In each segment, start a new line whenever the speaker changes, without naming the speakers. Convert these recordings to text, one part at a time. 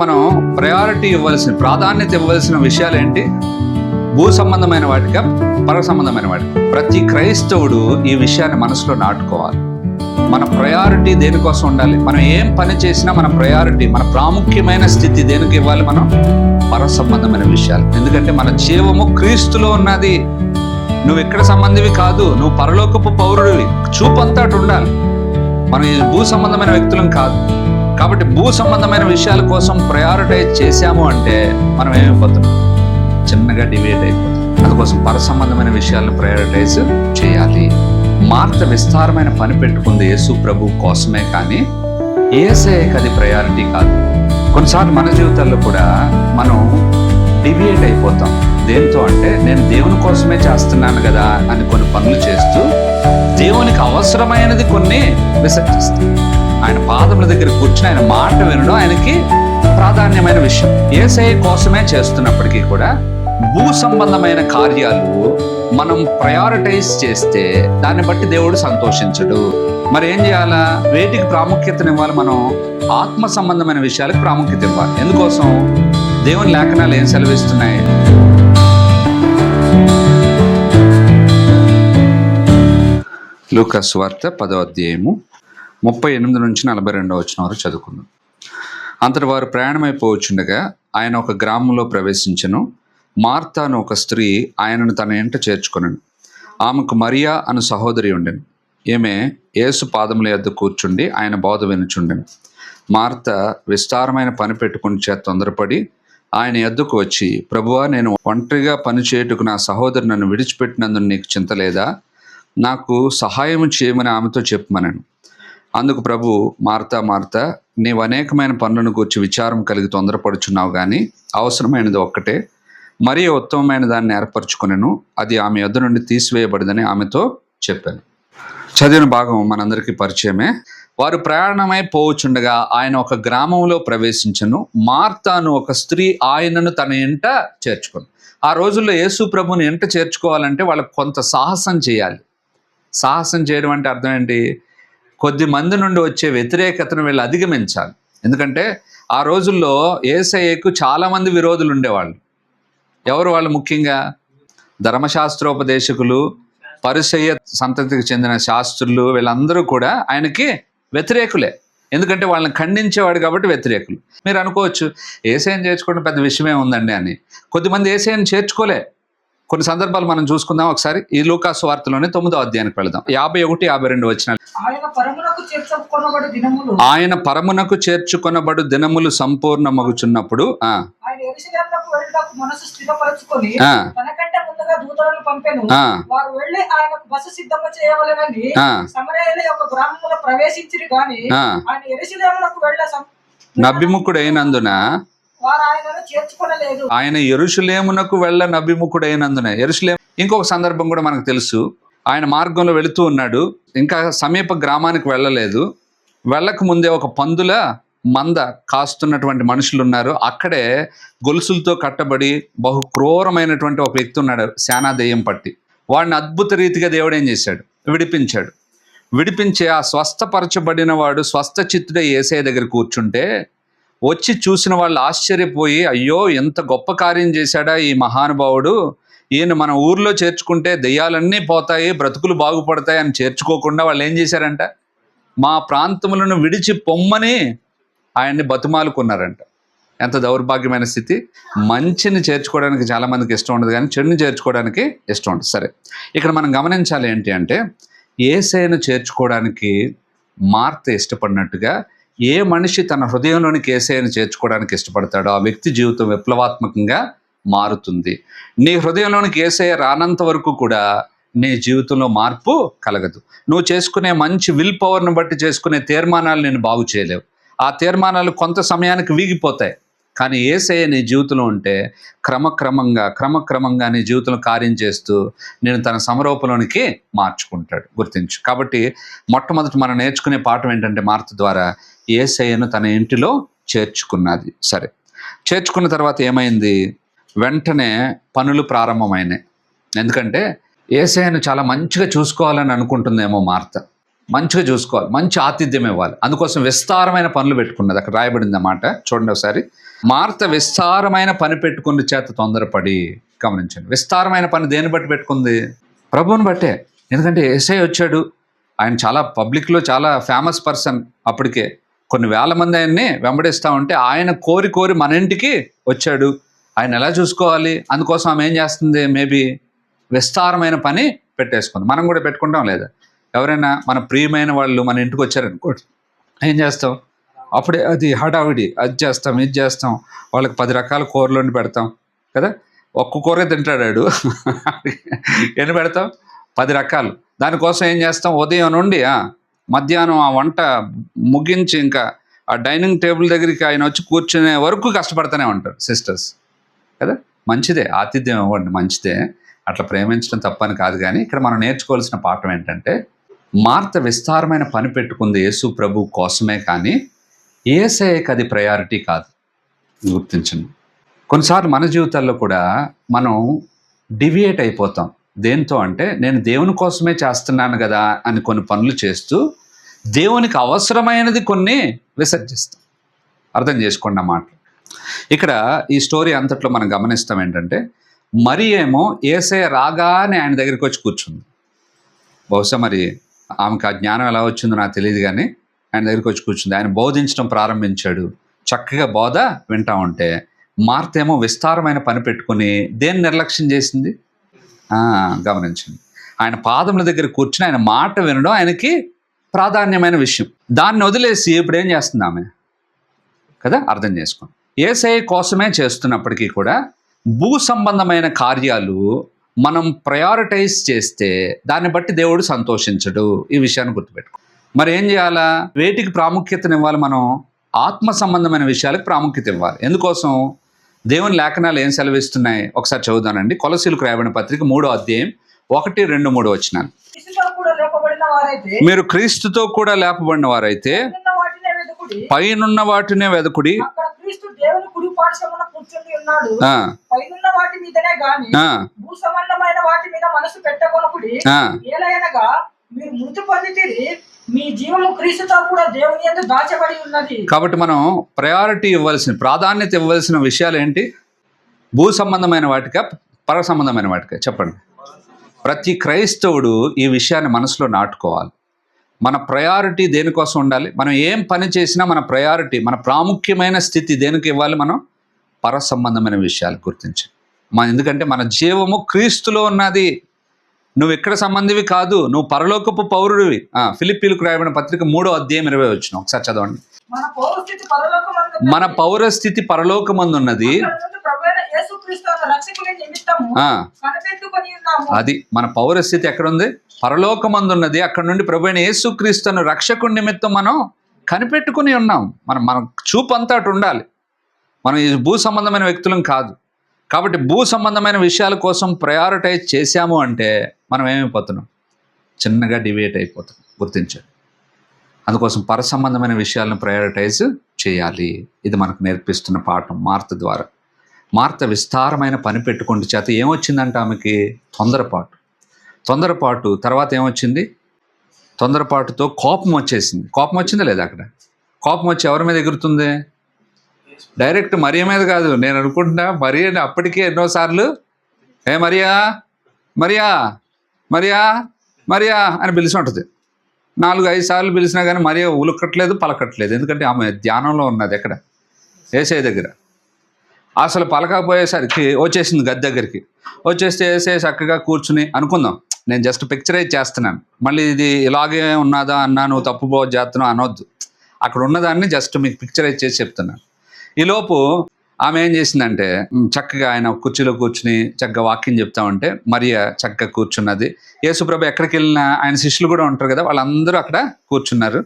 మనం ప్రయారిటీ ఇవ్వాల్సిన, ప్రాధాన్యత ఇవ్వాల్సిన విషయాలు ఏంటి? భూ సంబంధమైన వాటిగా, పర సంబంధమైన వాటికి. ప్రతి క్రైస్తవుడు ఈ విషయాన్ని మనసులో నాటుకోవాలి. మన ప్రయారిటీ దేనికోసం ఉండాలి? మనం ఏం పని చేసినా మన ప్రయారిటీ, మన ప్రాముఖ్యమైన స్థితి దేనికి ఇవ్వాలి? మనం పర సంబంధమైన విషయాలు. ఎందుకంటే మన జీవము క్రీస్తులో ఉన్నది. నువ్వు ఎక్కడ సంబంధివి కాదు, నువ్వు పరలోకపు పౌరుడివి. చూపంతా అటు ఉండాలి. మనం ఈ భూ సంబంధమైన వ్యక్తులం కాదు. కాబట్టి భూ సంబంధమైన విషయాల కోసం ప్రయారిటైజ్ చేశాము అంటే మనం ఏమైపోతాం? చిన్నగా డివేట్ అయిపోతాం. అందుకోసం పర సంబంధమైన విషయాలను ప్రయారిటైజ్ చేయాలి. మార్త విస్తారమైన పని పెట్టుకుంది యేసు ప్రభు కోసమే, కానీ యేసయ్యకి అది ప్రయారిటీ కాదు. కొన్నిసార్లు మన జీవితాల్లో కూడా మనం డివియేట్ అయిపోతాం. దేంతో అంటే, నేను దేవుని కోసమే చేస్తున్నాను కదా అని కొన్ని పనులు చేస్తూ దేవునికి అవసరమైనది కొన్ని విసర్జిస్తాం. ఆయన పాదముల దగ్గర కూర్చుని ఆయన మాట వినడం ఆయనకి ప్రాధాన్యమైన విషయం. యేసయ్య కోసమే చేస్తున్నప్పటికీ కూడా భూ సంబంధమైన కార్యాలు మనం ప్రయారిటైజ్ చేస్తే దాన్ని బట్టి దేవుడు సంతోషించడు. మరి ఏం చేయాలా? వేటికి ప్రాముఖ్యతనివ్వాలి? మనం ఆత్మ సంబంధమైన విషయాలకు ప్రాముఖ్యత ఇవ్వాలి. ఎందుకోసం? దేవుని లేఖనాలు ఏం సెలవిస్తున్నాయి? లూకా సువార్త 10వ అధ్యాయము 38 నుంచి 42 వచనం వరకు చదువుకుందాం. అంతటి వారు ప్రయాణమైపోవచ్చుండగా ఆయన ఒక గ్రామంలో ప్రవేశించెను. మార్తా అను ఒక స్త్రీ ఆయనను తన ఇంట చేర్చుకొనెను. ఆమెకు మరియా అను సహోదరి ఉండెను. ఈమె యేసు పాదముల యొద్ద కూర్చుండి ఆయన బోధ వినుచుండెను. మార్త విస్తారమైన పని పెట్టుకుని తొందరపడి ఆయన యొద్దకు వచ్చి, ప్రభువా, నేను ఒంటరిగా పని చేయుటకు నా సహోదరు నన్ను విడిచిపెట్టినందుకు నీకు చింత లేదా? నాకు సహాయం చేయమని ఆమెతో చెప్పమనను. అందుకు ప్రభు, మార్తా మార్తా, నీవు అనేకమైన పనులను గూర్చి విచారం కలిగి తొందరపడుచున్నావు, కానీ అవసరమైనది ఒక్కటే. మరీ ఉత్తమమైన దాన్ని ఏర్పరచుకొనెను, అది ఆమె యొద్ద నుండి తీసివేయబడదని ఆమెతో చెప్పాను. చదివిన భాగం మనందరికీ పరిచయమే. వారు ప్రయాణమై పోవచ్చుండగా ఆయన ఒక గ్రామంలో ప్రవేశించెను. మార్తాను ఒక స్త్రీ ఆయనను తన ఇంట చేర్చుకొను. ఆ రోజుల్లో యేసు ప్రభుని ఇంట చేర్చుకోవాలంటే వాళ్ళకు కొంత సాహసం చేయాలి. సాహసం చేయడం అంటే అర్థం ఏంటి? కొద్ది మంది నుండి వచ్చే వ్యతిరేకతను వీళ్ళు అధిగమించాలి. ఎందుకంటే ఆ రోజుల్లో యేసయ్యకు చాలామంది విరోధులు ఉండేవాళ్ళు. ఎవరు వాళ్ళు? ముఖ్యంగా ధర్మశాస్త్రోపదేశకులు, పరిసయ్య సంతతికి చెందిన శాస్త్రులు, వీళ్ళందరూ కూడా ఆయనకి వ్యతిరేకులే. ఎందుకంటే వాళ్ళని ఖండించేవాడు కాబట్టి వ్యతిరేకులు. మీరు అనుకోవచ్చు, యేసయ్యను చేర్చుకోవడం పెద్ద విషయమే ఉందండి అని. కొద్దిమంది యేసయ్యను చేర్చుకోలే. కొన్ని సందర్భాలు మనం చూసుకుందాం. ఒకసారి ఈ లూకా సువార్తలోనే 9వ అధ్యాయానికి వెళదాం. 51-52 వచనాలు. ఆయన పరమునకు చేర్చుకొనబడు దినములు సంపూర్ణమగుచున్నప్పుడు నభిముఖుడైనందున ఆయన యెరూషలేమునకు వెళ్ళ నభిముఖుడైనందున. యెరూషలేము ఇంకొక సందర్భం కూడా మనకు తెలుసు. ఆయన మార్గంలో వెళుతూ ఉన్నాడు, ఇంకా సమీప గ్రామానికి వెళ్ళలేదు. వెళ్ళక ముందే ఒక పందుల మంద కాస్తున్నటువంటి మనుషులు ఉన్నారు. అక్కడే గొలుసులతో కట్టబడి బహు క్రూరమైనటువంటి ఒక వ్యక్తి ఉన్నాడు, శానా దెయ్యం పట్టి. వాడిని అద్భుత రీతిగా దేవుడు ఏం చేశాడు? విడిపించాడు. విడిపించి ఆ స్వస్థపరచబడిన వాడు స్వస్థ చిత్తుడే యేసయ్య దగ్గర కూర్చుంటే వచ్చి చూసిన వాళ్ళు ఆశ్చర్యపోయి, అయ్యో, ఎంత గొప్ప కార్యం చేశాడా ఈ మహానుభావుడు! ఈయన మన ఊర్లో చేర్చుకుంటే దెయ్యాలన్నీ పోతాయి, బ్రతుకులు బాగుపడతాయి అని చేర్చుకోకుండా వాళ్ళు ఏం చేశారంట? మా ప్రాంతములను విడిచి పొమ్మని ఆయన్ని బతుమాలుకున్నారంట. ఎంత దౌర్భాగ్యమైన స్థితి! మంచిని చేర్చుకోవడానికి చాలామందికి ఇష్టం ఉండదు, కానీ చెడుని చేర్చుకోవడానికి ఇష్టం ఉండదు. సరే, ఇక్కడ మనం గమనించాలి ఏంటి అంటే, యేసయ్యను చేర్చుకోవడానికి మార్త ఇష్టపడినట్టుగా ఏ మనిషి తన హృదయంలోనికి యేసయ్యను చేర్చుకోవడానికి ఇష్టపడతాడో ఆ వ్యక్తి జీవితం విప్లవాత్మకంగా మారుతుంది. నీ హృదయంలోనికి యేసయ్య రానంత వరకు కూడా నీ జీవితంలో మార్పు కలగదు. నువ్వు చేసుకునే మంచి విల్ పవర్ను బట్టి చేసుకునే తీర్మానాలు నేను బాగు చేయలేవు. ఆ తీర్మానాలు కొంత సమయానికి వీగిపోతాయి. కానీ యేసయ్య నీ జీవితంలో ఉంటే క్రమక్రమంగా నీ జీవితంలో కార్యం చేస్తూ నేను తన సమరూపంలోనికి మార్చుకుంటాడు. గుర్తించు. కాబట్టి మొట్టమొదటి మనం నేర్చుకునే పాఠం ఏంటంటే, మార్త ద్వారా యేసయ్యను తన ఇంటిలో చేర్చుకున్నది. సరే, చేర్చుకున్న తర్వాత ఏమైంది? వెంటనే పనులు ప్రారంభమైనాయి. ఎందుకంటే యేసయ్యను చాలా మంచిగా చూసుకోవాలని అనుకుంటుందేమో మార్త. మంచిగా చూసుకోవాలి, మంచి ఆతిథ్యం ఇవ్వాలి. అందుకోసం విస్తారమైన పనులు పెట్టుకున్నది, అక్కడ రాయబడింది అన్నమాట. చూడండి ఒకసారి. మార్త విస్తారమైన పని పెట్టుకున్న చేత తొందరపడి. గమనించండి, విస్తారమైన పని దేన్ని బట్టి పెట్టుకుంది? ప్రభువుని బట్టే. ఎందుకంటే యేసయ్య వచ్చాడు, ఆయన చాలా పబ్లిక్లో చాలా ఫేమస్ పర్సన్. అప్పటికే కొన్ని వేల మంది ఆయన్ని వెంబడిస్తూ ఉంటే ఆయన కోరి కోరి మన ఇంటికి వచ్చాడు. ఆయన ఎలా చూసుకోవాలి? అందుకోసం ఆమె ఏం చేస్తుంది? మేబీ విస్తారమైన పని పెట్టేసుకుంది. మనం కూడా పెట్టుకుంటాం లేదా? ఎవరైనా మన ప్రియమైన వాళ్ళు మన ఇంటికి వచ్చారనుకోండి, ఏం చేస్తాం? అప్పుడే అది హడావిడి, అది చేస్తాం, ఇది చేస్తాం, వాళ్ళకి 10 రకాల కూరలు వండి పెడతాం కదా. ఒక్క కూరే తింటాడాడు, ఎన్ని పెడతాం? 10 రకాలు. దానికోసం ఏం చేస్తాం? ఉదయం నుండి మధ్యాహ్నం ఆ వంట ముగించి ఇంకా ఆ డైనింగ్ టేబుల్ దగ్గరికి ఆయన వచ్చి కూర్చునే వరకు కష్టపడుతూనే ఉంటారు సిస్టర్స్ కదా. మంచిదే, ఆతిథ్యం ఇవ్వండి, మంచిదే, అట్లా ప్రేమించడం తప్పని కాదు. కానీ ఇక్కడ మనం నేర్చుకోవాల్సిన పాఠం ఏంటంటే, మార్త విస్తారమైన పని పెట్టుకుంది యేసు ప్రభు కోసమే, కానీ యేసయ్యకి అది ప్రయారిటీ కాదు. గుర్తించండి. కొన్నిసార్లు మన జీవితాల్లో కూడా మనం డివియేట్ అయిపోతాం. దేంతో అంటే, నేను దేవుని కోసమే చేస్తున్నాను కదా అని కొన్ని పనులు చేస్తూ దేవునికి అవసరమైనది కొన్ని విసర్జిస్తాం. అర్థం చేసుకోండి అన్నమాట. ఇక్కడ ఈ స్టోరీ అంతట్లో మనం గమనిస్తాం ఏంటంటే, మరి ఏమో యేసయ్య రాగానే ఆయన దగ్గరికి వచ్చి కూర్చుంది. బహుశా మరి ఆమెకు ఆ జ్ఞానం ఎలా వచ్చిందో నాకు తెలియదు, కానీ ఆయన దగ్గరికి వచ్చి కూర్చుంది. ఆయన బోధించడం ప్రారంభించాడు. చక్కగా బోధ వింటా ఉంటే మార్త ఏమో విస్తారమైన పని పెట్టుకుని దేన్ని నిర్లక్ష్యం చేసింది? గమనించండి. ఆయన పాదముల దగ్గర కూర్చుని ఆయన మాట వినడం ఆయనకి ప్రాధాన్యమైన విషయం. దాన్ని వదిలేసి ఇప్పుడు ఏం చేస్తుంది ఆమె కదా. అర్థం చేసుకోండి. యేసయ్య కోసమే చేస్తున్నప్పటికీ కూడా భూ సంబంధమైన కార్యాలు మనం ప్రయారిటైజ్ చేస్తే దాన్ని బట్టి దేవుడు సంతోషించడు. ఈ విషయాన్ని గుర్తుపెట్టుకో. మరి ఏం చేయాలా? వేటికి ప్రాముఖ్యతనివ్వాలి? మనం ఆత్మ సంబంధమైన విషయాలకు ప్రాముఖ్యత ఇవ్వాలి. ఎందుకోసం? దేవుని లేఖనాలు ఏం సెలవిస్తున్నాయి ఒకసారి చదువుదానండి. కొలసీలకు రాయబడిన పత్రిక 3వ అధ్యాయం 1, 2, 3 వచనాలు. మీరు క్రీస్తుతో కూడా లేపబడిన వారైతే పైనున్న వాటినే వెదకుడి, కాబట్టి మనం ప్రయారిటీ ఇవ్వాల్సిన, ప్రాధాన్యత ఇవ్వాల్సిన విషయాలు ఏంటి? భూ సంబంధమైన వాటికా, పర సంబంధమైన వాటికా? చెప్పండి. ప్రతి క్రైస్తవుడు ఈ విషయాన్ని మనసులో నాటుకోవాలి. మన ప్రయారిటీ దేనికోసం ఉండాలి? మనం ఏం పని చేసినా మన ప్రయారిటీ, మన ప్రాముఖ్యమైన స్థితి దేనికి ఇవ్వాలి? మనం పర సంబంధమైన విషయాలు గుర్తించాలి. ఎందుకంటే మన జీవము క్రీస్తులో ఉన్నది. నువ్వు ఇక్కడ సంబంధివి కాదు, నువ్వు పరలోకపు పౌరుడివి. ఫిలిప్పీలకు రాయబడిన పత్రిక 3వ అధ్యాయం 20 వచనం ఒకసారి చదవండి. మన పౌరస్థితి పరలోకమందున్నది. అది మన పౌరస్థితి ఎక్కడుంది? పరలోకమందున్నది. అక్కడ నుండి ప్రభువైన యేసుక్రీస్తును రక్షకుడి నిమిత్తం మనం కనిపెట్టుకుని ఉన్నాం. మన చూపు అంతా అటు ఉండాలి. మనం ఈ భూ సంబంధమైన వ్యక్తులం కాదు. కాబట్టి భూ సంబంధమైన విషయాల కోసం ప్రయారిటైజ్ చేశాము అంటే మనం ఏమైపోతున్నాం? చిన్నగా డివేట్ అయిపోతాం. గుర్తించండి. అందుకోసం పర సంబంధమైన విషయాలను ప్రయారిటైజ్ చేయాలి. ఇది మనకు నేర్పిస్తున్న పాఠం మార్త ద్వారా. మార్త విస్తారమైన పని పెట్టుకుంటే చేత ఏమొచ్చిందంటే ఆమెకి తొందరపాటు తర్వాత ఏమొచ్చింది? తొందరపాటుతో కోపం వచ్చేసింది. కోపం వచ్చిందా లేదా? అక్కడ కోపం వచ్చి ఎవరి మీద ఎగురుతుంది? డైరెక్ట్ మరియ మీద కాదు. నేను అనుకుంటున్నా మరియని అప్పటికే ఎన్నోసార్లు మరియా మరియా మరియా మరియా అని పిలిచి ఉంటుంది. 4-5 సార్లు పిలిచినా కానీ మరియ ఉలుకట్లేదు, పలకట్లేదు. ఎందుకంటే ఆమె ధ్యానంలో ఉన్నది. ఎక్కడ? యేసయ్య దగ్గర. అసలు పలకపోయేసరికి వచ్చేసింది గది దగ్గరికి. వచ్చేస్తే యేసయ్య చక్కగా కూర్చుని, అనుకుందాం, నేను జస్ట్ పిక్చరైజ్ చేస్తున్నాను, మళ్ళీ ఇది ఇలాగే ఉన్నదా అన్నా నువ్వు తప్పు చేస్తున్నావు అనొద్దు. అక్కడ ఉన్నదాన్ని జస్ట్ మీకు పిక్చరైజ్ చేసి చెప్తున్నాను. ఈలోపు ఆమె ఏం చేసిందంటే చక్కగా ఆయన కుర్చీలో కూర్చుని చక్కగా వాక్యం చెప్తా ఉంటే మరియ చక్కగా కూర్చున్నది. యేసుప్రభు ఎక్కడికి వెళ్ళినా ఆయన శిష్యులు కూడా ఉంటారు కదా, వాళ్ళందరూ అక్కడ కూర్చున్నారు.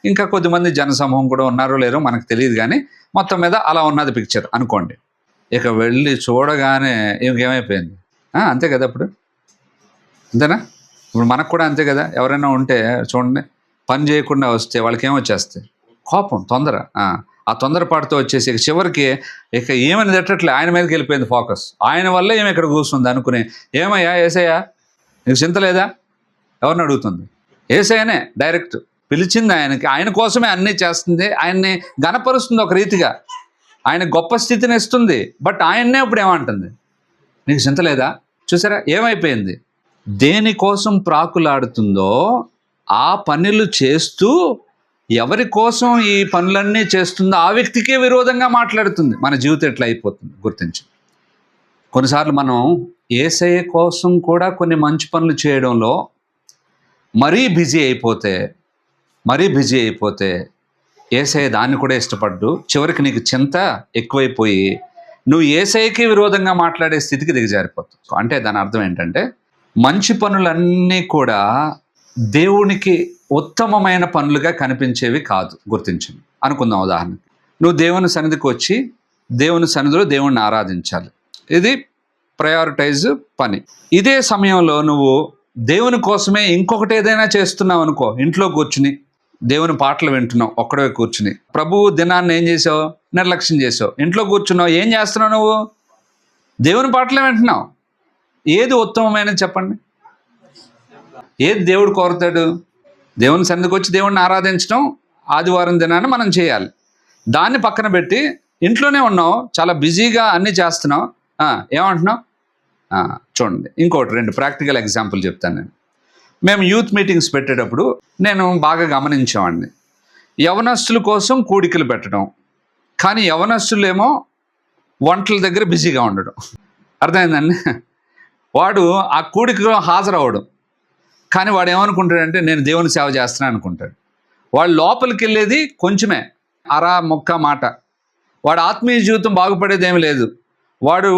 ఇంకా కొద్దిమంది జనసమూహం కూడా ఉన్నారో లేరో మనకు తెలియదు, కానీ మొత్తం మీద అలా ఉన్నది పిక్చర్ అనుకోండి. ఇక వెళ్ళి చూడగానే ఇంకేమైపోయింది? అంతే కదా. ఇప్పుడు అంతేనా? ఇప్పుడు మనకు కూడా అంతే కదా. ఎవరైనా ఉంటే చూడండి, పని చేయకుండా వస్తే వాళ్ళకి ఏమొచ్చేస్తాయి? కోపం, తొందర. ఆ తొందరపాటుతో వచ్చేసి చివరికి ఇక ఏమని తిట్టట్లే, ఆయన మీదకి వెళ్ళిపోయింది ఫోకస్. ఆయన వల్ల ఇక్కడ కూర్చుంది అనుకుని, ఏమయ్యా యేసయ్యా నీకు చింత లేదా? ఎవరిని అడుగుతుంది? యేసయ్యనే డైరెక్ట్ పిలిచింది ఆయన కోసమే అన్నీ చేస్తుంది, ఆయన్ని గణపరుస్తుంది ఒక రీతిగా, ఆయన గొప్ప స్థితిని ఇస్తుంది. బట్ ఆయన్నే ఇప్పుడు ఏమంటుంది, నీకు చింత లేదా? చూసారా ఏమైపోయింది? దేనికోసం ప్రాకులాడుతుందో ఆ పనులు చేస్తూ ఎవరి కోసం ఈ పనులన్నీ చేస్తుందో ఆ వ్యక్తికే విరోధంగా మాట్లాడుతుంది. మన జీవితం ఎట్లా అయిపోతుంది గుర్తించి. కొన్నిసార్లు మనం యేసయ్య కోసం కూడా కొన్ని మంచి పనులు చేయడంలో మరీ బిజీ అయిపోతే యేసయ్య దాన్ని కూడా ఇష్టపడ్డు. చివరికి నీకు చింత ఎక్కువైపోయి నువ్వు యేసయ్యకి విరోధంగా మాట్లాడే స్థితికి దిగజారిపోతావు. అంటే దాని అర్థం ఏంటంటే మంచి పనులన్నీ కూడా దేవునికి ఉత్తమమైన పనులుగా కనిపించేవి కాదు. గుర్తించండి. అనుకుందాం ఉదాహరణకి, నువ్వు దేవుని సన్నిధికి వచ్చి దేవుని సన్నిధిలో దేవుణ్ణి ఆరాధించాలి, ఇది ప్రయారిటైజ్ పని. ఇదే సమయంలో నువ్వు దేవుని కోసమే ఇంకొకటి ఏదైనా చేస్తున్నావు అనుకో, ఇంట్లో కూర్చుని దేవుని పాటలు వింటున్నావు ఒక్కడే కూర్చుని, ప్రభువు దినాన్ని ఏం చేసావు? నిర్లక్ష్యం చేసావు. ఇంట్లో కూర్చున్నావు, ఏం చేస్తున్నావు? నువ్వు దేవుని పాటలే వింటున్నావు. ఏది ఉత్తమమైనది చెప్పండి? ఏది దేవుడు కోరుతాడు? దేవుని సన్నిధికి వచ్చి దేవుడిని ఆరాధించడం ఆదివారం దినాన్ని మనం చేయాలి. దాన్ని పక్కన పెట్టి ఇంట్లోనే ఉన్నావు, చాలా బిజీగా అన్నీ చేస్తున్నావు. ఏమంటున్నావు? చూడండి, ఇంకోటి 2 ప్రాక్టికల్ ఎగ్జాంపుల్ చెప్తాను నేను. మేము యూత్ మీటింగ్స్ పెట్టేటప్పుడు నేను బాగా గమనించేవాడిని, యవనస్తుల కోసం కూడికలు పెట్టడం, కానీ యవనస్తులేమో వంటల దగ్గర బిజీగా ఉండడం. అర్థమైందండి? వాడు ఆ కూడికలో హాజరవడం, కానీ వాడు ఏమనుకుంటాడంటే నేను దేవుని సేవ చేస్తున్నాను అనుకుంటాడు. వాడు లోపలికి వెళ్ళేది కొంచెమే, అరా మొక్క మాట. వాడు ఆత్మీయ జీవితం బాగుపడేది ఏమి లేదు. వాడు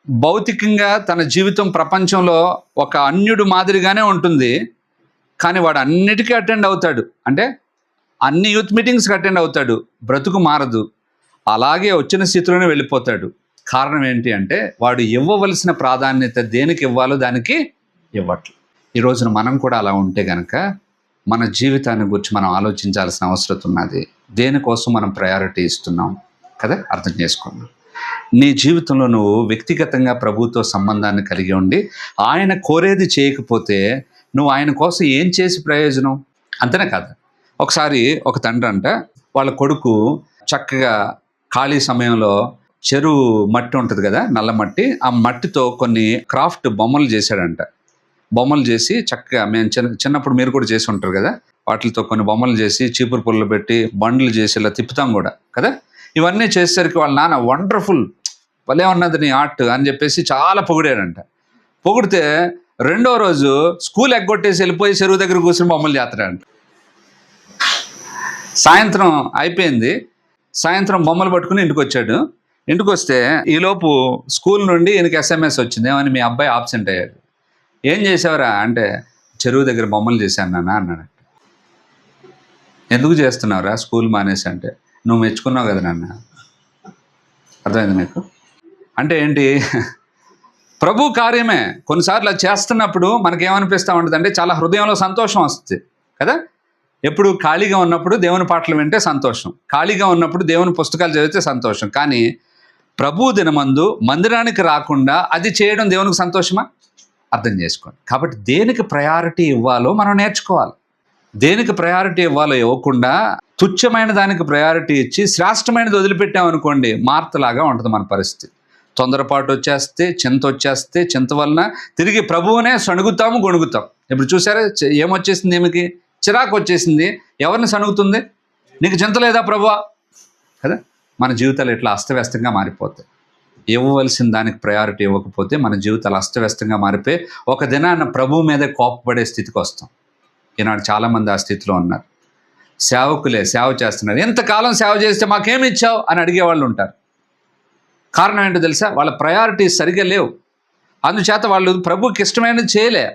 భౌతికంగా తన జీవితం ప్రపంచంలో ఒక అన్యుడు మాదిరిగానే ఉంటుంది, కానీ వాడు అన్నిటికీ అటెండ్ అవుతాడు. అంటే అన్ని యూత్ మీటింగ్స్కి అటెండ్ అవుతాడు, బ్రతుకు మారదు, అలాగే వచ్చిన స్థితిలోనే వెళ్ళిపోతాడు. కారణం ఏంటి అంటే వాడు ఇవ్వవలసిన ప్రాధాన్యత దేనికి ఇవ్వాలో దానికి ఇవ్వట్లేదు. ఈ రోజున మనం కూడా అలా ఉంటే కనుక మన జీవితాన్ని గురించి మనం ఆలోచించాల్సిన అవసరం ఉన్నది. దేనికోసం మనం ప్రయారిటీ ఇస్తున్నాం కదా, అర్థం చేసుకున్నాం. నీ జీవితంలో నువ్వు వ్యక్తిగతంగా ప్రభుతో సంబంధాన్ని కలిగి ఉండి ఆయన కోరేది చేయకపోతే నువ్వు ఆయన కోసం ఏం చేసి ప్రయోజనం? అంతేనే కాదు. ఒకసారి ఒక తండ్రి అంట, వాళ్ళ కొడుకు చక్కగా ఖాళీ సమయంలో చెరువు మట్టి ఉంటుంది కదా, నల్ల మట్టి, ఆ మట్టితో కొన్ని క్రాఫ్ట్ బొమ్మలు చేశాడంట. బొమ్మలు చేసి చక్కగా, మేము చిన్నప్పుడు మీరు కూడా చేసి ఉంటారు కదా, వాటితో కొన్ని బొమ్మలు చేసి చీపురు పుల్లలు పెట్టి బండ్లు చేసి ఇలా తిప్పుతాం కూడా కదా. ఇవన్నీ చేసేసరికి వాళ్ళ నాన్న వండర్ఫుల్, భలే ఉన్నది నీ ఆర్ట్ అని చెప్పేసి చాలా పొగిడాడంట. పొగిడితే 2వ రోజు స్కూల్ ఎగ్గొట్టేసి వెళ్ళిపోయి చెరువు దగ్గర కూర్చొని బొమ్మలు చేస్తాడంట. సాయంత్రం అయిపోయింది, సాయంత్రం బొమ్మలు పట్టుకుని ఇంటికి వచ్చాడు. ఇంటికి వస్తే ఈలోపు స్కూల్ నుండి ఈయనకి SMS వచ్చింది, ఏమని మీ అబ్బాయి ఆబ్సెంట్ అయ్యాడు. ఏం చేసావురా అంటే చెరువు దగ్గర బొమ్మలు చేశాను నాన్న అన్నాడు. ఎందుకు చేస్తున్నావురా స్కూల్ మానేసి అంటే, నువ్వు మెచ్చుకున్నావు కదా నాన్న. అర్థమైంది నీకు? అంటే ఏంటి? ప్రభు కార్యమే. కొన్నిసార్లు అది చేస్తున్నప్పుడు మనకేమనిపిస్తూ ఉంటుంది అంటే చాలా హృదయంలో సంతోషం వస్తుంది కదా. ఎప్పుడు ఖాళీగా ఉన్నప్పుడు దేవుని పాటలు వింటే సంతోషం, ఖాళీగా ఉన్నప్పుడు దేవుని పుస్తకాలు చదివితే సంతోషం. కానీ ప్రభు దినమందు మందిరానికి రాకుండా అది చేయడం దేవునికి సంతోషమా? అర్థం చేసుకోండి. కాబట్టి దేనికి ప్రయారిటీ ఇవ్వాలో మనం నేర్చుకోవాలి. దేనికి ప్రయారిటీ ఇవ్వాలో ఇవ్వకుండా తుచ్చమైన దానికి ప్రయారిటీ ఇచ్చి శ్రేష్టమైనది వదిలిపెట్టామనుకోండి, మార్తలాగా ఉంటుంది మన పరిస్థితి. తొందరపాటు వచ్చేస్తే, చింత వలన తిరిగి ప్రభువునే సణుగుతాము, గొణుగుతాం. ఇప్పుడు చూసారా ఏమొచ్చేసింది? ఏమికి చిరాకు వచ్చేసింది. ఎవరిని సణుగుతుంది? నీకు చింత లేదా ప్రభువా కదా. మన జీవితాలు ఇట్లా అస్తవ్యస్తంగా మారిపోతాయి. ఇవ్వవలసిన దానికి ప్రయారిటీ ఇవ్వకపోతే మన జీవితాలు అస్తవ్యస్తంగా మారిపోయి ఒక దినాన్న ప్రభువు మీదే కోపపడే స్థితికి వస్తాం. ఈనాడు చాలామంది ఆ స్థితిలో ఉన్నారు. సేవకులే సేవ చేస్తున్నారు, ఎంతకాలం సేవ చేస్తే మాకేమి ఇచ్చావు అని అడిగేవాళ్ళు ఉంటారు. కారణం ఏంటో తెలుసా? వాళ్ళ ప్రయారిటీస్ సరిగ్గా లేవు. అందుచేత వాళ్ళు ప్రభువుకి ఇష్టమైనది చేయలే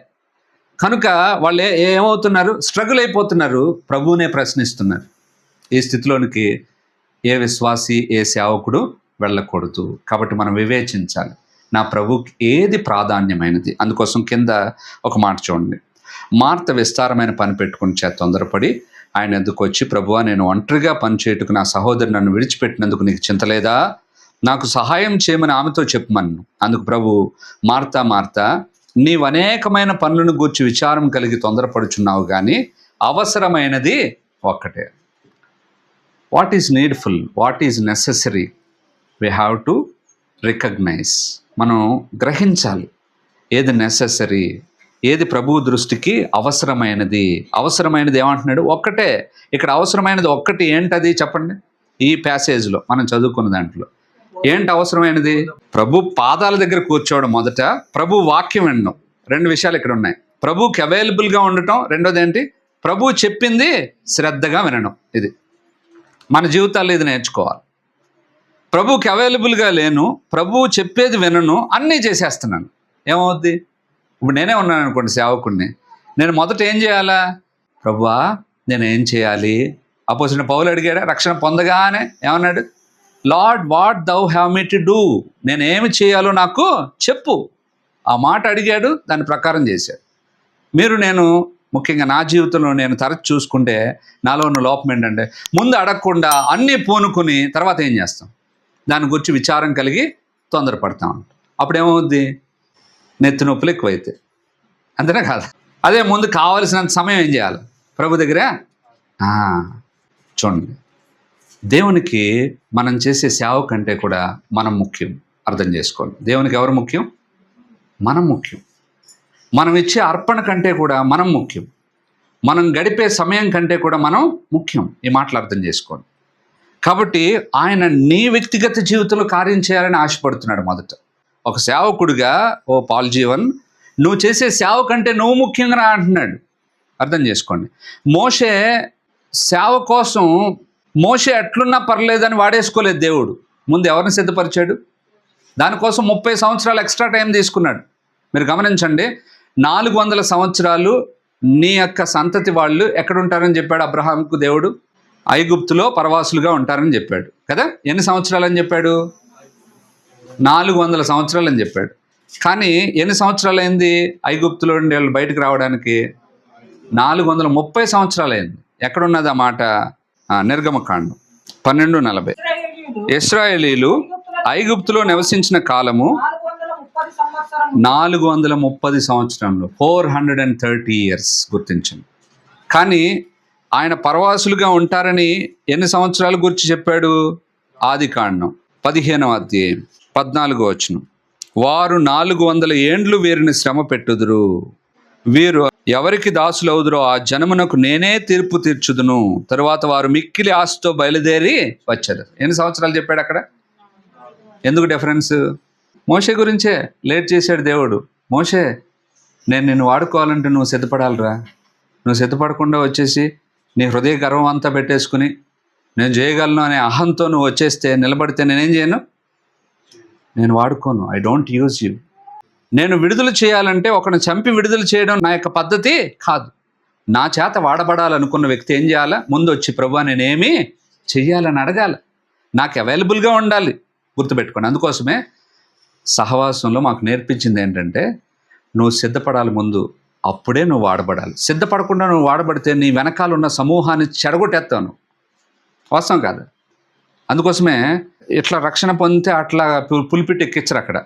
కనుక వాళ్ళు ఏమవుతున్నారు? స్ట్రగుల్ అయిపోతున్నారు, ప్రభువునే ప్రశ్నిస్తున్నారు. ఈ స్థితిలోనికి ఏ విశ్వాసి, ఏ సేవకుడు వెళ్ళకూడదు. కాబట్టి మనం వివేచించాలి, నా ప్రభువుకి ఏది ప్రాధాన్యమైనది. అందుకోసం కింద ఒక మాట చూడండి. మార్త విస్తారమైన పని పెట్టుకుని తొందరపడి ఆయన ఎద్దుకు వచ్చి, ప్రభువా నేను ఒంటరిగా పనిచేయటకు నా సహోదరు నన్ను విడిచిపెట్టినందుకు నీకు చింతలేదా? నాకు సహాయం చేయమని ఆమెతో చెప్పమను. అందుకు ప్రభు, మార్తా మార్తా నీవు అనేకమైన పనులను గూర్చి విచారం కలిగి తొందరపడుచున్నావు, కానీ అవసరమైనది ఒక్కటే. What is needful, what is necessary, we have to recognise. మనం గ్రహించాలి ఏది నెసెసరీ, ఏది ప్రభువు దృష్టికి అవసరమైనది. అవసరమైనది ఏమంటున్నాడు? ఒక్కటే. ఇక్కడ అవసరమైనది ఒక్కటి. ఏంటది చెప్పండి? ఈ ప్యాసేజ్లో మనం చదువుకున్న దాంట్లో ఏంటి అవసరమైనది? ప్రభు పాదాల దగ్గర కూర్చోవడం మొదట, ప్రభు వాక్యం వినడం. రెండు విషయాలు ఇక్కడ ఉన్నాయి. ప్రభుకి అవైలబుల్గా ఉండటం, రెండోది ఏంటి? ప్రభు చెప్పింది శ్రద్ధగా వినడం. ఇది మన జీవితాల్లో ఇది నేర్చుకోవాలి. ప్రభుకి అవైలబుల్గా లేను, ప్రభువు చెప్పేది వినను, అన్నీ చేసేస్తున్నాను, ఏమవుద్ది? ఇప్పుడు నేనే ఉన్నాను అనుకోండి సేవకుడిని, నేను మొదట ఏం చేయాలా? ప్రభువా నేను ఏం చేయాలి? అపోజిట్ పౌలు అడిగాడా? రక్షణ పొందగానే ఏమన్నాడు? Lord what thou have me to do, నేను ఏమి చేయాలో నాకు చెప్పు. ఆ మాట అడిగాడు, దాని ప్రకారం చేశాడు. నేను ముఖ్యంగా నా జీవితంలో నేను తరచు చూసుకుంటే నాలో ఉన్న లోపం ఏంటంటే, ముందు అడగకుండా అన్నీ పూనుకుని తర్వాత ఏం చేస్తాం? దాని గురించి విచారం కలిగి తొందరపడతాం. అప్పుడేమవుద్ది? నెత్తి నొప్పులు ఎక్కువైతే, అంతేనా కాదా? అదే ముందు కావలసినంత సమయం ఏం చేయాలి? ప్రభు దగ్గర చూడండి, దేవునికి మనం చేసే సేవ కంటే కూడా మనం ముఖ్యం. అర్థం చేసుకోండి, దేవునికి ఎవరు ముఖ్యం? మనం ముఖ్యం. మనం ఇచ్చే అర్పణ కంటే కూడా మనం ముఖ్యం. మనం గడిపే సమయం కంటే కూడా మనం ముఖ్యం. ఈ మాటలు అర్థం చేసుకోండి. కాబట్టి ఆయన నీ వ్యక్తిగత జీవితంలో కార్యం చేయాలని ఆశపడుతున్నాడు. మొదట ఒక సేవకుడిగా, ఓ పాల్ జీవన్, నువ్వు చేసే సేవ కంటే నువ్వు ముఖ్యంగా అంటున్నాడు. అర్థం చేసుకోండి. మోషే సేవ కోసం, మోషే ఎట్లున్నా పర్లేదని వాడేసుకోలేదు దేవుడు. ముందు ఎవరిని సిద్ధపరిచాడు? దానికోసం 30 సంవత్సరాలు ఎక్స్ట్రా టైం తీసుకున్నాడు. మీరు గమనించండి, 400 సంవత్సరాలు నీ యొక్క సంతతి వాళ్ళు ఎక్కడుంటారని చెప్పాడు అబ్రహాంకు దేవుడు? ఐగుప్తులో పరవాసులుగా ఉంటారని చెప్పాడు కదా. ఎన్ని సంవత్సరాలు అని చెప్పాడు? 400 సంవత్సరాలు అని చెప్పాడు. కానీ ఎన్ని సంవత్సరాలు అయింది ఐగుప్తులో నుండి వాళ్ళు బయటకు రావడానికి? 430 సంవత్సరాలు అయింది. ఎక్కడున్నది ఆ మాట? నిర్గమకాండం 12:40. ఇశ్రాయేలీలు ఐగుప్తులో నివసించిన కాలము 430 సంవత్సరంలో, 430 years. గుర్తించండి. కానీ ఆయన పరవాసులుగా ఉంటారని ఎన్ని సంవత్సరాల గురించి చెప్పాడు? ఆదికాండం 15వ అధ్యాయం 14వ వచనం. వారు 400 ఏండ్లు వీరిని శ్రమ పెట్టుదురు, వీరు ఎవరికి దాసులవుదురో ఆ జనమునకు నేనే తీర్పు తీర్చుదును. తరువాత వారు మిక్కిలి ఆశతో బయలుదేరి వచ్చారు. ఎన్ని సంవత్సరాలు చెప్పాడు అక్కడ? ఎందుకు డిఫరెన్స్? మోషే గురించే లేట్ చేశాడు దేవుడు. మోషే, నేను నిన్ను వాడుకోవాలంటే నువ్వు సిద్ధపడాలిరా. నువ్వు సిద్ధపడకుండా వచ్చేసి నీ హృదయ గర్వం అంతా పెట్టేసుకుని నేను చేయగలను అనే అహంతో నువ్వు వచ్చేస్తే, నిలబడితే నేనేం చేయను? నేను వాడుకోను. I don't use you. నేను విడుదల చేయాలంటే ఒకరిని చంపి విడుదల చేయడం నా యొక్క పద్ధతి కాదు. నా చేత వాడబడాలనుకున్న వ్యక్తి ఏం చేయాలా? ముందు వచ్చి ప్రభువా నేనేమి చెయ్యాలని అడగాలి. నాకు అవైలబుల్గా ఉండాలి. గుర్తుపెట్టుకోండి. అందుకోసమే సహవాసంలో మాకు నేర్పించింది ఏంటంటే, నువ్వు సిద్ధపడాలి ముందు, అప్పుడే నువ్వు వాడబడాలి. సిద్ధపడకుండా నువ్వు వాడబడితే నీ వెనకాల ఉన్న సమూహాన్ని చెడగొట్టేస్తాను. వాస్తవం కాదు. అందుకోసమే ఇట్లా రక్షణ పొందితే అట్లా పులిపిట్ ఎక్కించరు. అక్కడ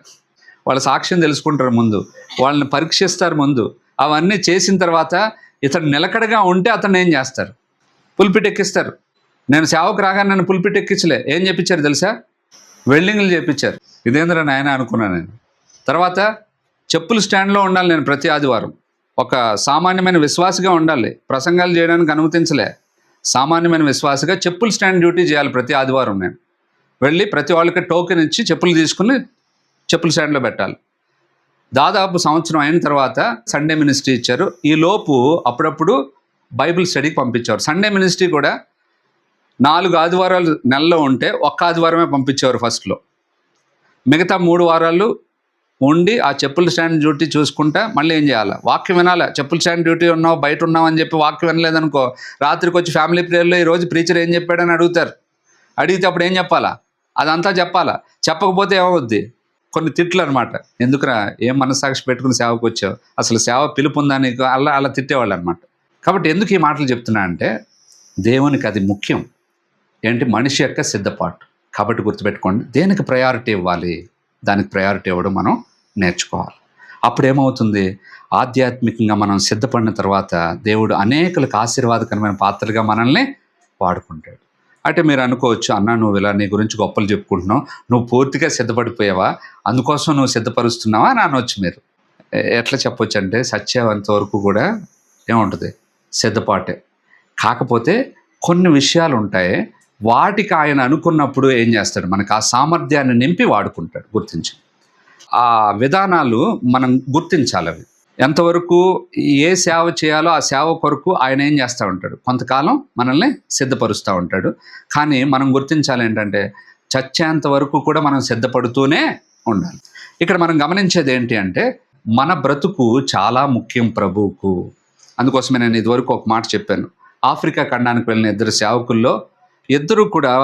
వాళ్ళ సాక్ష్యం తెలుసుకుంటారు ముందు, వాళ్ళని పరీక్షిస్తారు ముందు. అవన్నీ చేసిన తర్వాత ఇతడు నిలకడగా ఉంటే అతను ఏం చేస్తారు? పులిపిట్ ఎక్కిస్తారు. నేను సేవకు రాగానే నన్ను పులిపిట్ ఎక్కించలే. ఏం చెప్పించారు తెలుసా? వెల్డింగ్లు చేయించారు. ఇదేంద్ర నాయన అనుకున్నాను నేను. తర్వాత చెప్పులు స్టాండ్లో ఉండాలి నేను ప్రతి ఆదివారం. ఒక సామాన్యమైన విశ్వాసిగా ఉండాలి. ప్రసంగాలు చేయడానికి అనుమతించలే. సామాన్యమైన విశ్వాసిగా చెప్పులు స్టాండ్ డ్యూటీ చేయాలి ప్రతి ఆదివారం. నేను వెళ్ళి ప్రతి వాళ్ళకి టోకెన్ ఇచ్చి చెప్పులు తీసుకుని చెప్పుల స్టాండ్లో పెట్టాలి. దాదాపు సంవత్సరం అయిన తర్వాత సండే మినిస్ట్రీ ఇచ్చారు. ఈ లోపు అప్పుడప్పుడు బైబిల్ స్టడీకి పంపించారు. సండే మినిస్ట్రీ కూడా 4 ఆదివారాలు నెలలో ఉంటే 1 ఆదివారమే పంపించేవారు ఫస్ట్లో. మిగతా 3 వారాలు ఉండి ఆ చెప్పుల స్టాండ్ డ్యూటీ చూసుకుంటా మళ్ళీ ఏం చేయాలి? వాక్యం వినాలి. చెప్పుల స్టాండ్ డ్యూటీ ఉన్నావు, బయట ఉన్నావు అని చెప్పి వాక్యం వినలేదనుకో, రాత్రికి వచ్చి ఫ్యామిలీ ప్రేయర్లో ఈరోజు ప్రీచర్ ఏం చెప్పాడని అడుగుతారు. అడిగితే అప్పుడు ఏం చెప్పాలా? అదంతా చెప్పాలా. చెప్పకపోతే ఏమవుద్ది? కొన్ని తిట్లు అనమాట. ఎందుకురా, ఏం మనస్సాక్షి పెట్టుకుని సేవకు వచ్చావు, అసలు సేవ పిలుపు ఉందా నీకు, అలా తిట్టేవాళ్ళు అనమాట. కాబట్టి ఎందుకు ఈ మాటలు చెప్తున్నా అంటే, దేవునికి అది ముఖ్యం. ఏంటి? మనిషి యొక్క సిద్ధపాటు. కాబట్టి గుర్తుపెట్టుకోండి, దేనికి ప్రయారిటీ ఇవ్వాలి, దానికి ప్రయారిటీ ఇవ్వడం మనం నేర్చుకోవాలి. అప్పుడేమవుతుంది, ఆధ్యాత్మికంగా మనం సిద్ధపడిన తర్వాత దేవుడు అనేకులకు ఆశీర్వాదకరమైన పాత్రలుగా మనల్ని వాడుకుంటాడు. అంటే మీరు అనుకోవచ్చు, అన్న నువ్వు ఇలా నీ గురించి గొప్పలు చెప్పుకుంటున్నావు, నువ్వు పూర్తిగా సిద్ధపడిపోయావా, అందుకోసం నువ్వు సిద్ధపరుస్తున్నావా అని అనవచ్చు. మీరు ఎట్లా చెప్పొచ్చు అంటే, సత్యవంత వరకు కూడా ఏముంటుంది, సిద్ధపాటే. కాకపోతే కొన్ని విషయాలు ఉంటాయి, వాటికి ఆయన అనుకున్నప్పుడు ఏం చేస్తాడు, మనకు ఆ సామర్థ్యాన్ని నింపి వాడుకుంటాడు. గుర్తించి ఆ విధానాలు మనం గుర్తించాలి. అవి ఎంతవరకు ఏ సేవ చేయాలో ఆ సేవ కొరకు ఆయన ఏం చేస్తూ ఉంటాడు, కొంతకాలం మనల్ని సిద్ధపరుస్తూ ఉంటాడు. కానీ మనం గుర్తించాలి ఏంటంటే, చచ్చేంత వరకు కూడా మనం సిద్ధపడుతూనే ఉండాలి. ఇక్కడ మనం గమనించేది ఏంటి అంటే, మన బ్రతుకు చాలా ముఖ్యం ప్రభువుకు. అందుకోసమే నేను ఇదివరకు ఒక మాట చెప్పాను. ఆఫ్రికా ఖండానికి వెళ్ళిన 2 సేవకుల్లో 2 కూడా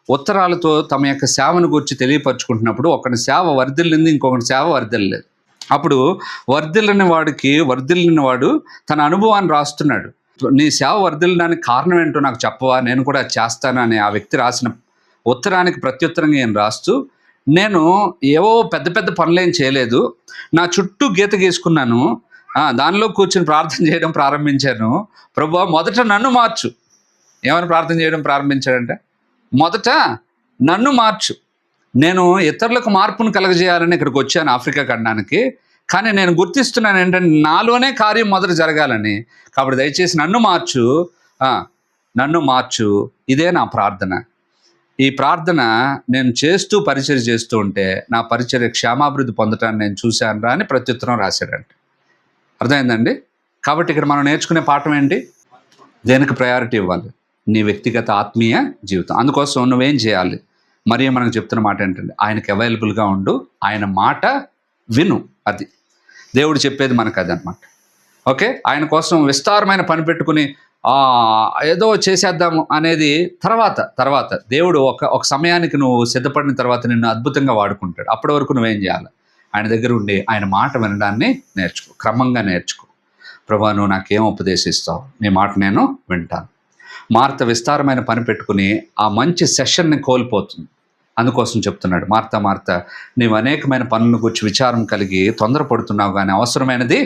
ఉత్తరాలతో తమ యొక్క సేవను గురించి తెలియపరుచుకుంటున్నప్పుడు, ఒకని సేవ వర్ధిల్లింది, ఇంకొకటి సేవ వర్ధిల్లలేదు. అప్పుడు వర్ధిల్లిన వాడు తన అనుభవాన్ని రాస్తున్నాడు. నీ సేవ వర్ధిల్లడానికి కారణం ఏంటో నాకు చెప్పవా, నేను కూడా చేస్తాను అని ఆ వ్యక్తి రాసిన ఉత్తరానికి ప్రత్యుత్తరంగా నేను రాస్తూ, నేను ఏవో పెద్ద పెద్ద పనులేం చేయలేదు, నా చుట్టూ గీత గీసుకున్నాను, దానిలో కూర్చొని ప్రార్థన చేయడం ప్రారంభించాను. ప్రభువా మొదట నన్ను మార్చు. ఏమని ప్రార్థన చేయడం ప్రారంభించాడంటే, మొదట నన్ను మార్చు. నేను ఇతరులకు మార్పును కలగజేయాలని ఇక్కడికి వచ్చాను ఆఫ్రికా ఖండానికి. కానీ నేను గుర్తిస్తున్నాను ఏంటంటే, నాలోనే కార్యం మొదట జరగాలని. కాబట్టి దయచేసి నన్ను మార్చు. ఇదే నా ప్రార్థన. ఈ ప్రార్థన నేను చేస్తూ పరిచర్య చేస్తూ ఉంటే నా పరిచర్య క్షేమాభివృద్ధి పొందటాన్ని నేను చూశాను రా అని ప్రత్యుత్తరం రాశాడంట. అర్థమైందండి? కాబట్టి ఇక్కడ మనం నేర్చుకునే పాఠం ఏంటి, దేనికి ప్రయారిటీ ఇవ్వాలి, నీ వ్యక్తిగత ఆత్మీయ జీవితం. అందుకోసం నువ్వేం చేయాలి, మరి మనకు చెప్తున్న మాట ఏంటంటే, ఆయనకి అవైలబుల్గా ఉండు, ఆయన మాట విను. అది దేవుడు చెప్పేది మనకు అది అనమాట. ఓకే, ఆయన కోసం విస్తారమైన పని పెట్టుకుని ఏదో చేసేద్దాము అనేది తర్వాత దేవుడు ఒక సమయానికి నువ్వు సిద్ధపడిన తర్వాత నిన్ను అద్భుతంగా వాడుకుంటాడు. అప్పటి వరకు నువ్వేం చేయాలి, ఆయన దగ్గర ఉండి ఆయన మాట వినడాన్ని నేర్చుకో, క్రమంగా నేర్చుకో. ప్రభువా నువ్వు నాకేం ఉపదేశిస్తావు, నీ మాట నేను వింటాను. మార్త విస్తారమైన పని పెట్టుకుని ఆ మంచి సెషన్ని కోల్పోతుంది. అందుకోసం చెప్తున్నాడు, మార్త నీవు అనేకమైన పనుల గురించి విచారం కలిగి తొందరపడుతున్నావు, కానీ అవసరమైనది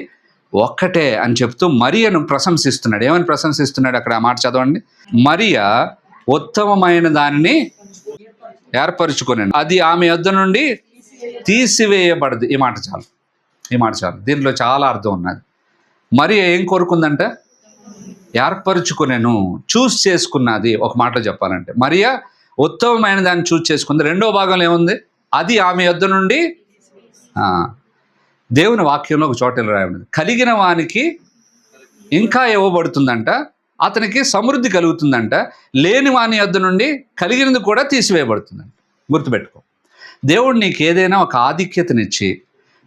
ఒక్కటే అని చెప్తూ మరియను ప్రశంసిస్తున్నాడు. ఏమని ప్రశంసిస్తున్నాడు అక్కడ ఆ మాట చదవండి. మరియ ఉత్తమమైన దానిని ఏర్పరచుకుని అది ఆమె యొద్ద నుండి తీసివేయబడదు. ఈ మాట చాలు. దీనిలో చాలా అర్థం ఉన్నది. మరియ ఏం కోరుకుందంట, ఏర్పరచుకునేను, చూస్ చేసుకున్నది. ఒక మాటలో చెప్పాలంటే మరియ ఉత్తమమైన దాన్ని చూస్ చేసుకుంది. రెండో భాగంలో ఏముంది, అది ఆమె యొద్ద నుండి దేవుని వాక్యంలో ఒక చోట రాయబడింది, కలిగిన వానికి ఇంకా ఇవ్వబడుతుందంట, అతనికి సమృద్ధి కలుగుతుందంట, లేని వాని యొద్ద నుండి కలిగినది కూడా తీసివేయబడుతుందంట. గుర్తుపెట్టుకో, దేవుడు నీకు ఏదైనా ఒక ఆధిక్యతనిచ్చి,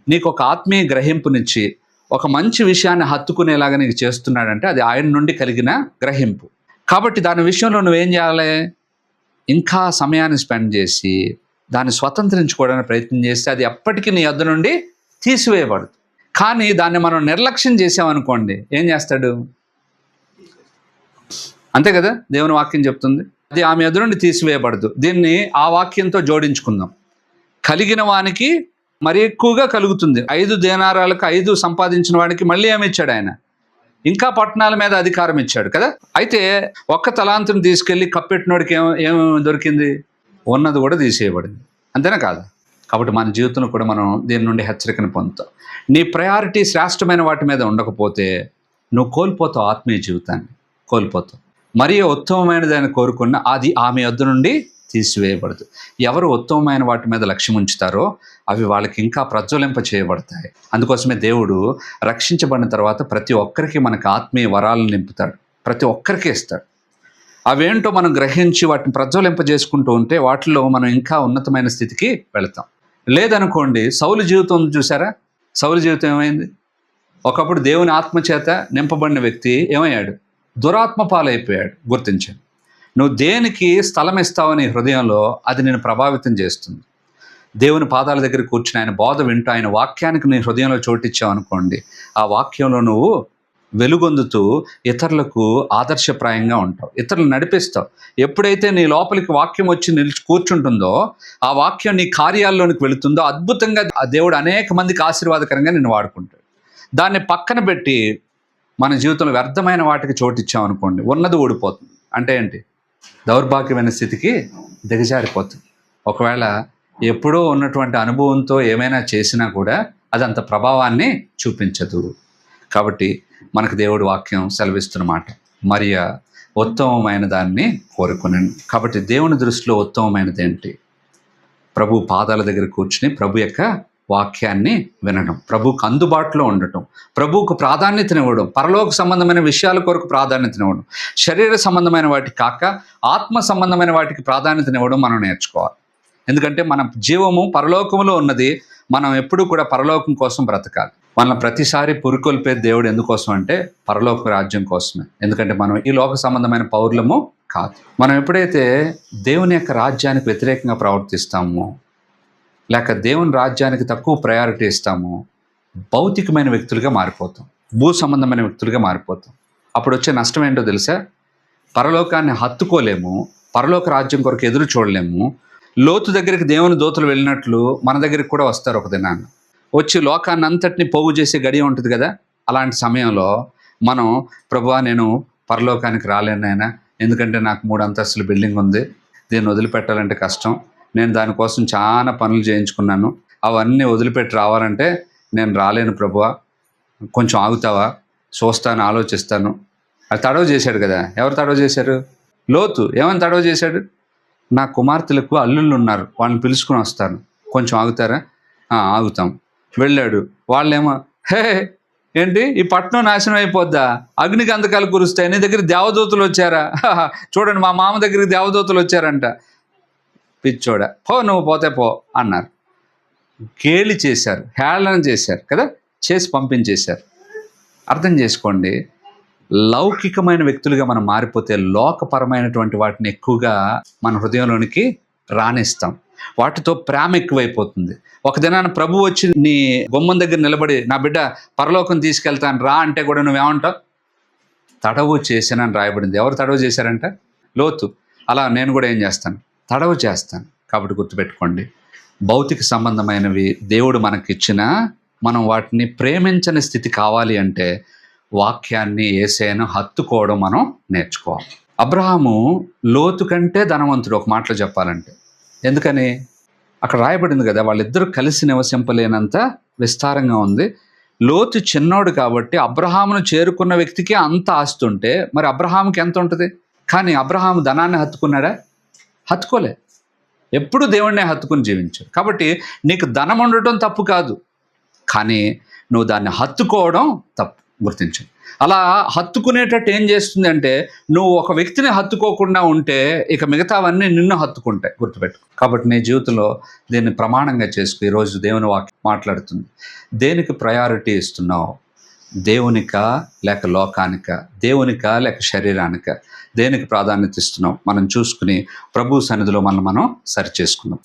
నీకు ఒక ఆత్మీయ గ్రహింపునిచ్చి, ఒక మంచి విషయాన్ని హత్తుకునేలాగా నీకు చేస్తున్నాడంటే అది ఆయన నుండి కలిగిన గ్రహింపు. కాబట్టి దాని విషయంలో నువ్వేం చేయాలి, ఇంకా సమయాన్ని స్పెండ్ చేసి దాన్ని స్వతంత్రించుకోవడానికి ప్రయత్నం చేస్తే అది ఎప్పటికీ నీ యొద్ద నుండి తీసివేయబడదు. కానీ దాన్ని మనం నిర్లక్ష్యం చేసామనుకోండి, ఏం చేస్తాడు, అంతే కదా దేవుని వాక్యం చెప్తుంది, అది ఆమె యొద్ద నుండి తీసివేయబడదు. దీన్ని ఆ వాక్యంతో జోడించుకుందాం. కలిగిన వానికి మరి ఎక్కువగా కలుగుతుంది. 5 దేనారాలకు 5 సంపాదించిన వాడికి మళ్ళీ ఏమి ఇచ్చాడు ఆయన, ఇంకా పట్టణాల మీద అధికారం ఇచ్చాడు కదా. అయితే ఒక్క తలాంతుని తీసుకెళ్ళి కప్పెట్టినోడికి ఏం దొరికింది, ఉన్నది కూడా తీసేయబడింది. అంతేనా కాదా? కాబట్టి మన జీవితంలో కూడా మనం దీని నుండి హెచ్చరికను పొందుతాం. నీ ప్రయారిటీ శ్రేష్టమైన వాటి మీద ఉండకపోతే నువ్వు కోల్పోతావు, ఆత్మీయ జీవితాన్ని కోల్పోతావు. మరి ఉత్తమమైన దాన్ని కోరుకున్న అది ఆమె యొద్ద నుండి తీసివేయబడదు. ఎవరు ఉత్తమమైన వాటి మీద లక్ష్యం ఉంచుతారో అవి వాళ్ళకి ఇంకా ప్రజ్వలింప చేయబడతాయి. అందుకోసమే దేవుడు రక్షించబడిన తర్వాత ప్రతి ఒక్కరికి మనకు ఆత్మీయ వరాలను నింపుతాడు, ప్రతి ఒక్కరికి ఇస్తాడు. అవేంటో మనం గ్రహించి వాటిని ప్రజ్వలింప చేసుకుంటూ ఉంటే వాటిలో మనం ఇంకా ఉన్నతమైన స్థితికి వెళతాం. లేదనుకోండి, సౌలు జీవితం చూసారా, సౌలు జీవితం ఏమైంది, ఒకప్పుడు దేవుని ఆత్మచేత నింపబడిన వ్యక్తి ఏమయ్యాడు, దురాత్మ పాలైపోయాడు. గుర్తించాడు, నువ్వు దేనికి స్థలం ఇస్తావని హృదయంలో అది నేను ప్రభావితం చేస్తుంది. దేవుని పాదాల దగ్గర కూర్చుని ఆయన బోధ వింటూ ఆయన వాక్యానికి నీ హృదయంలో చోటిచ్చావు అనుకోండి, ఆ వాక్యంలో నువ్వు వెలుగొందుతూ ఇతరులకు ఆదర్శప్రాయంగా ఉంటావు, ఇతరులు నడిపిస్తావు. ఎప్పుడైతే నీ లోపలికి వాక్యం వచ్చి నిలిచి కూర్చుంటుందో, ఆ వాక్యం నీ కార్యాల్లోనికి వెళుతుందో, అద్భుతంగా ఆ దేవుడు అనేక మందికి ఆశీర్వాదకరంగా నిన్ను వాడుకుంటాడు. దాన్ని పక్కన పెట్టి మన జీవితంలో వ్యర్థమైన వాటికి చోటిచ్చామనుకోండి, ఉన్నది ఊడిపోతుంది. అంటే ఏంటి? దౌర్భాగ్యమైన స్థితికి దిగజారిపోతుంది. ఒకవేళ ఎప్పుడో ఉన్నటువంటి అనుభవంతో ఏమైనా చేసినా కూడా అది అంత ప్రభావాన్ని చూపించదు. కాబట్టి మనకు దేవుడు వాక్యం సెలవిస్తున్నమాట, మరియా ఉత్తమమైన దాన్ని కోరుకునండి. కాబట్టి దేవుని దృష్టిలో ఉత్తమమైనది ఏంటి? ప్రభు పాదాల దగ్గర కూర్చుని ప్రభు యొక్క వాక్యాన్ని వినడం, ప్రభువుకు అందుబాటులో ఉండటం, ప్రభువుకు ప్రాధాన్యతనివ్వడం, పరలోక సంబంధమైన విషయాల కొరకు ప్రాధాన్యతనివ్వడం, శరీర సంబంధమైన వాటికి కాక ఆత్మ సంబంధమైన వాటికి ప్రాధాన్యతనివ్వడం మనం నేర్చుకోవాలి. ఎందుకంటే మన జీవము పరలోకములో ఉన్నది. మనం ఎప్పుడూ కూడా పరలోకం కోసం బ్రతకాలి. మనం ప్రతిసారి పురికొల్పే దేవుడు ఎందుకోసం అంటే పరలోక రాజ్యం కోసమే. ఎందుకంటే మనం ఈ లోక సంబంధమైన పౌరులము కాదు. మనం ఎప్పుడైతే దేవుని యొక్క రాజ్యానికి వ్యతిరేకంగా ప్రవర్తిస్తామో, లేక దేవుని రాజ్యానికి తక్కువ ప్రయారిటీ ఇస్తామో, భౌతికమైన వ్యక్తులుగా మారిపోతాం, భూ సంబంధమైన వ్యక్తులుగా మారిపోతాం. అప్పుడు వచ్చే నష్టం ఏంటో తెలుసా? పరలోకాన్ని హత్తుకోలేము, పరలోక రాజ్యం కొరకు ఎదురు చూడలేము. లోతు దగ్గరికి దేవుని దూతలు వెళ్ళినట్లు మన దగ్గరికి కూడా వస్తారు ఒక దినాన్ని. వచ్చి లోకాన్ని అంతటిని పోగు చేసే గడియ ఉంటుంది కదా. అలాంటి సమయంలో మనం, ప్రభువా నేను పరలోకానికి రాలేనైనా, ఎందుకంటే నాకు 3 అంతస్తుల బిల్డింగ్ ఉంది, దీన్ని వదిలిపెట్టాలంటే కష్టం, నేను దానికోసం చాలా పనులు చేయించుకున్నాను, అవన్నీ వదిలిపెట్టి రావాలంటే నేను రాలేను ప్రభువా, కొంచెం ఆగుతావా, చూస్తాను, ఆలోచిస్తాను. అది తడవ చేశాడు కదా. ఎవరు తడవ చేశారు? లోతు. ఏమని తడవ చేశాడు? నా కుమార్తెలకు అల్లుళ్ళు ఉన్నారు, వాళ్ళని పిలుచుకుని వస్తాను, కొంచెం ఆగుతారా? ఆగుతాం. వెళ్ళాడు. వాళ్ళేమో, హే ఏంటి ఈ పట్టణం నాశనం అయిపోద్దా, అగ్ని గంధకాలు కురుస్తాయి, నీ దగ్గర దేవదూతలు వచ్చారా, చూడండి మా మామ దగ్గరికి దేవదూతలు వచ్చారంట, పిచ్చోడా పో, నువ్వు పోతే పో అన్నారు. గేలి చేశారు, హేళన చేశారు కదా, చేసి పంపించేశారు. అర్థం చేసుకోండి, లౌకికమైన వ్యక్తులుగా మనం మారిపోతే లోకపరమైనటువంటి వాటిని ఎక్కువగా మన హృదయంలోనికి రానిస్తాం, వాటితో ప్రేమ ఎక్కువైపోతుంది. ఒక దినాన ప్రభు వచ్చి నీ గుమ్మం దగ్గర నిలబడి నా బిడ్డ పరలోకం తీసుకెళ్తాను రా అంటే కూడా నువ్వేమంటావు? తడవు చేశానని రాయబడింది. ఎవరు తడవు చేశారంట? లోతు. అలా నేను కూడా ఏం చేస్తాను? తడవు చేస్తాను. కాబట్టి గుర్తుపెట్టుకోండి, భౌతిక సంబంధమైనవి దేవుడు మనకిచ్చినా మనం వాటిని ప్రేమించని స్థితి కావాలి అంటే వాక్యాన్ని, యేసయ్యను హత్తుకోవడం మనం నేర్చుకోవాలి. అబ్రహాము లోతు కంటే ధనవంతుడు ఒక మాటలో చెప్పాలంటే. ఎందుకని? అక్కడ రాయబడింది కదా, వాళ్ళిద్దరూ కలిసి నివసింపలేనంత విస్తారంగా ఉంది. లోతు చిన్నోడు కాబట్టి అబ్రహామును చేరుకున్న వ్యక్తికి అంత ఆస్తి ఉంటే మరి అబ్రహాముకి ఎంత ఉంటుంది? కానీ అబ్రహాము ధనాన్ని హత్తుకున్నాడా? హత్తుకోలే. ఎప్పుడు దేవుడినే హత్తుకుని జీవించాడు. కాబట్టి నీకు ధనం ఉండటం తప్పు కాదు, కానీ నువ్వు దాన్ని హత్తుకోవడం తప్పు. గుర్తించు. అలా హత్తుకునేటట్టు ఏం చేస్తుంది అంటే, నువ్వు ఒక వ్యక్తిని హత్తుకోకుండా ఉంటే ఇక మిగతావన్నీ నిన్ను హత్తుకుంటాయి. గుర్తుపెట్టు. కాబట్టి నీ జీవితంలో దీన్ని ప్రమాణంగా చేసుకో. ఈరోజు దేవుని వాక్యం మాట్లాడుతుంది. దేనికి ప్రయారిటీ ఇస్తున్నావు? దేవునికా లేక లోకానికా? దేవునికా లేక శరీరానికా? దేనికి ప్రాధాన్యత ఇస్తున్నావు? మనం చూసుకుని ప్రభు సన్నిధిలో మనం సరి చేసుకుందాం.